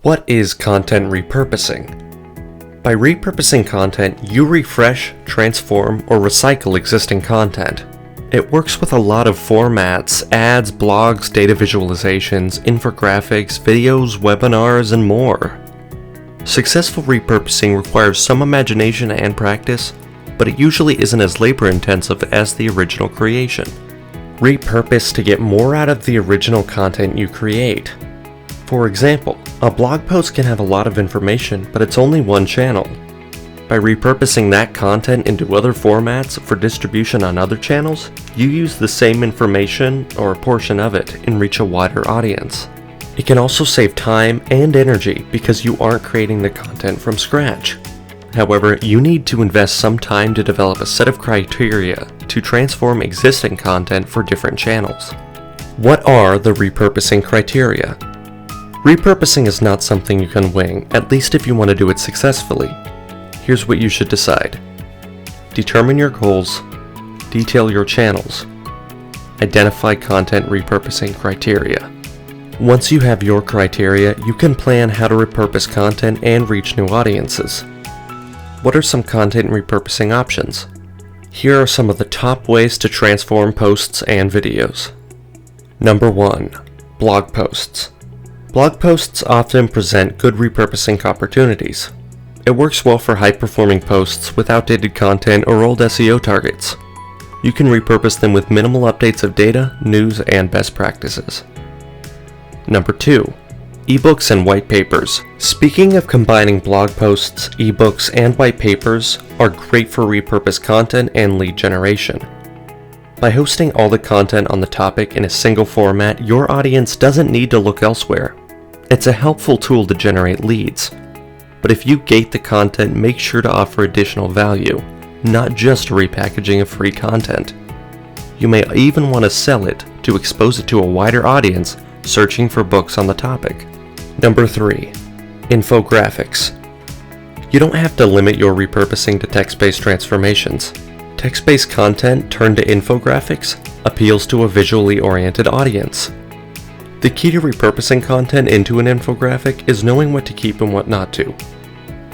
What is content repurposing? By repurposing content, you refresh, transform, or recycle existing content. It works with a lot of formats: ads, blogs, data visualizations, infographics, videos, webinars, and more. Successful repurposing requires some imagination and practice, but it usually isn't as labor-intensive as the original creation. Repurpose to get more out of the original content you create. For example, a blog post can have a lot of information, but it's only one channel. By repurposing that content into other formats for distribution on other channels, you use the same information or a portion of it and reach a wider audience. It can also save time and energy because you aren't creating the content from scratch. However, you need to invest some time to develop a set of criteria to transform existing content for different channels. What are the repurposing criteria? Repurposing is not something you can wing, at least if you want to do it successfully. Here's what you should decide. Determine your goals, detail your channels, identify content repurposing criteria. Once you have your criteria, you can plan how to repurpose content and reach new audiences. What are some content repurposing options? Here are some of the top ways to transform posts and videos. Number 1. Blog posts. Blog posts often present good repurposing opportunities. It works well for high-performing posts with outdated content or old SEO targets. You can repurpose them with minimal updates of data, news, and best practices. Number 2. Ebooks and white papers. Speaking of combining blog posts, ebooks, and white papers are great for repurposed content and lead generation. By hosting all the content on the topic in a single format, your audience doesn't need to look elsewhere. It's a helpful tool to generate leads. But if you gate the content, make sure to offer additional value, not just repackaging of free content. You may even want to sell it to expose it to a wider audience searching for books on the topic. Number 3. Infographics. You don't have to limit your repurposing to text-based transformations. Text-based content turned to infographics appeals to a visually oriented audience. The key to repurposing content into an infographic is knowing what to keep and what not to.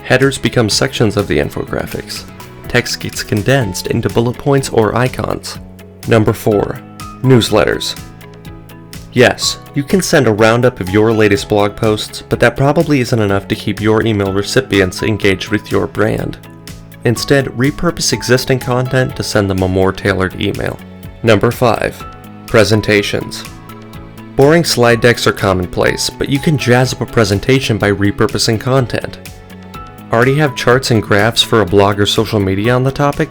Headers become sections of the infographics. Text gets condensed into bullet points or icons. Number 4. Newsletters. Yes, you can send a roundup of your latest blog posts, but that probably isn't enough to keep your email recipients engaged with your brand. Instead, repurpose existing content to send them a more tailored email. Number 5. Presentations. Boring slide decks are commonplace, but you can jazz up a presentation by repurposing content. Already have charts and graphs for a blog or social media on the topic?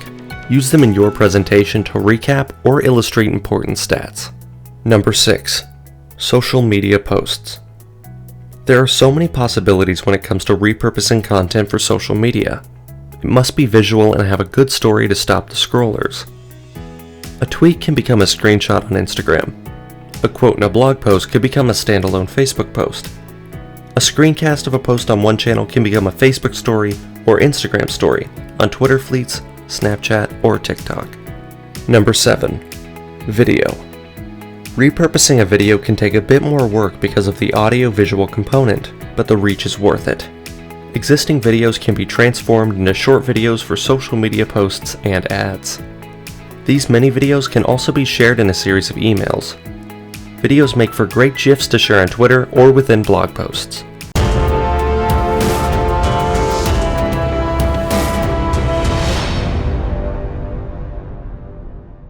Use them in your presentation to recap or illustrate important stats. Number 6. Social media posts. There are so many possibilities when it comes to repurposing content for social media. It must be visual and have a good story to stop the scrollers. A tweet can become a screenshot on Instagram. A quote in a blog post could become a standalone Facebook post. A screencast of a post on one channel can become a Facebook story or Instagram story on Twitter Fleets, Snapchat, or TikTok. Number 7. Video. Repurposing a video can take a bit more work because of the audio-visual component, but the reach is worth it. Existing videos can be transformed into short videos for social media posts and ads. These mini videos can also be shared in a series of emails. Videos make for great GIFs to share on Twitter or within blog posts.